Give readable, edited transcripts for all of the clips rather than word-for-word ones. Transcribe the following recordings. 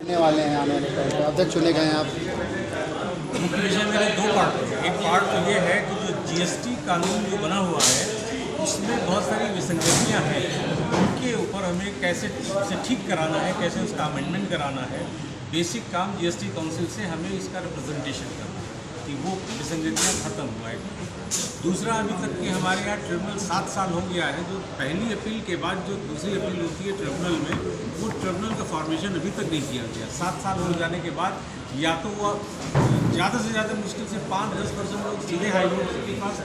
चुनने वाले हैं, आने वाले टाइम पे अध्यक्ष चुने गए हैं आप? मुख्य विषय मेरे दो पार्ट हैं। एक पार्ट तो ये है कि जो जीएसटी कानून जो बना हुआ है उसमें बहुत सारी विसंगतियाँ हैं, उनके ऊपर हमें कैसे उसे ठीक कराना है, कैसे उसका अमेंडमेंट कराना है। बेसिक काम जीएसटी काउंसिल से हमें इसका रिप्रेजेंटेशन करना है कि वो विसंगतियाँ खत्म हुआ है। दूसरा, अभी तक के हमारे यहाँ ट्रिब्यूनल 7 साल हो गया है, जो पहली अपील के बाद जो दूसरी अपील होती है ट्रिब्यूनल में, वो ट्रिब्यूनल का फॉर्मेशन अभी तक नहीं किया गया। 7 साल हो जाने के बाद या तो वो ज़्यादा से ज़्यादा मुश्किल से 5-10% लोग सीधे हाईकोर्ट के पास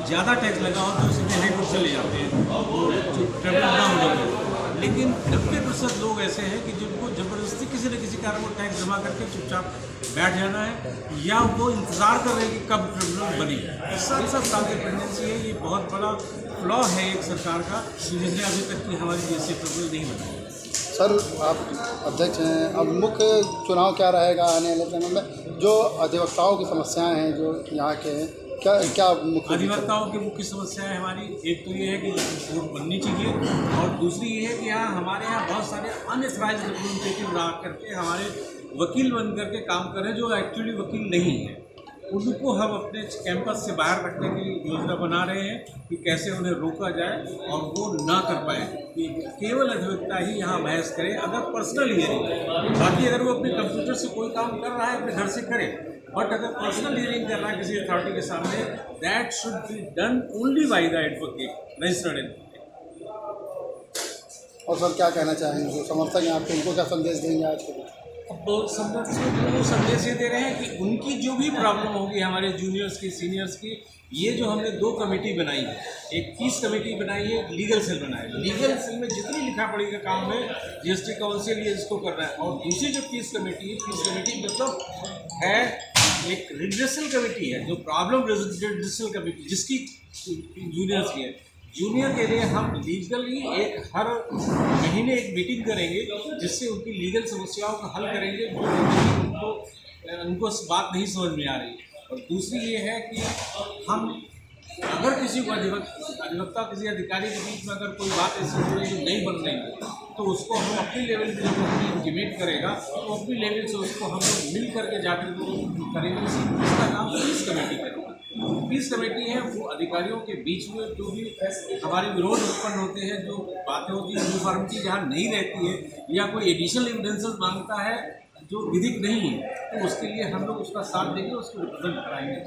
ज़्यादा टैक्स लगा हो तो सीधे हाईकोर्ट चले जाते हैं वो ट्रिब्यूनल ना होने के। लेकिन 90% लोग ऐसे हैं कि जिनको ज़बरदस्ती किसी न किसी कारण वो टैक्स जमा करके चुपचाप बैठ जाना है, या वो इंतज़ार कर रहे हैं कि कब ट्रिब्यूनल बने। 7 साल की पेंडेंसी है, ये बहुत बड़ा फ्लॉ है एक सरकार का, जिसने अभी तक की हमारी जीएसटी ट्रिब्यूनल नहीं बनाई। सर, आप अध्यक्ष हैं, अब मुख्य चुनाव क्या रहेगा आने वाले समय में? जो अधिवक्ताओं की समस्याएं हैं जो यहाँ के हैं, क्या क्या मुख्य अधिवक्ताओं की मुख्य समस्याएं हमारी, एक तो ये है कि कोर्ट बननी चाहिए, और दूसरी ये है कि यहाँ हमारे यहाँ बहुत सारे अनऑथराइज्ड रिप्रेजेंटेटिव रहा करके हमारे वकील बन करके काम कर रहे हैं, जो एक्चुअली वकील नहीं है। उनको हम अपने कैंपस से बाहर रखने की योजना बना रहे हैं कि कैसे उन्हें रोका जाए और वो ना कर पाए, कि केवल अधिवक्ता ही यहाँ बहस करे अगर पर्सनल हियरिंग। बाकी अगर वो अपने कंप्यूटर से कोई काम कर रहा है अपने घर से करे, बट अगर पर्सनल हियरिंग कर रहा है किसी अथॉरिटी के सामने, that should be done only by the advocate, registered advocate. और सर क्या कहना चाहेंगे जो समर्थक हैं आपके, उनको क्या संदेश देंगे आज के दिन? अब समर्थकों को संदेश ये दे रहे हैं कि उनकी जो भी प्रॉब्लम होगी, हमारे जूनियर्स की, सीनियर्स की, ये जो हमने 2 कमेटी बनाई है, एक फीस कमेटी बनाई है, एक लीगल सेल बनाई है। लीगल सेल में जितनी लिखा पढ़ी का काम है जीएसटी काउंसिल ये इसको कर रहा है, और दूसरी जो फीस कमेटी मतलब है एक रिड्रेसल कमेटी है, जो प्रॉब्लम रिड्रेसल कमेटी जिसकी जूनियर्स की है। जूनियर के लिए हम लीगली हर महीने एक मीटिंग करेंगे, जिससे उनकी लीगल समस्याओं का हल करेंगे जो उनको बात नहीं समझ में आ रही। और दूसरी ये है कि हम अगर किसी को अधिवक्ता किसी अधिकारी के बीच में अगर कोई बात ऐसी हो रही जो नहीं बन रही है, तो उसको हम अपनी लेवल पे जब अपनी इंटीमेट करेगा तो अपनी लेवल से उसको हम लोग मिल करके जाकर करेंगे। इसका नाम पीस कमेटी करेंगे। पीस कमेटी है वो अधिकारियों के बीच में जो भी हमारे विरोध उत्पन्न होते हैं, जो बातें होती हैं, यूनिफॉर्मिटी जहाँ नहीं रहती है या कोई एडिशनल एविडेंसेस मांगता है जो विधिक नहीं है, तो उसके लिए हम लोग उसका साथ देंगे, उसको रिप्रेजेंट कराएंगे।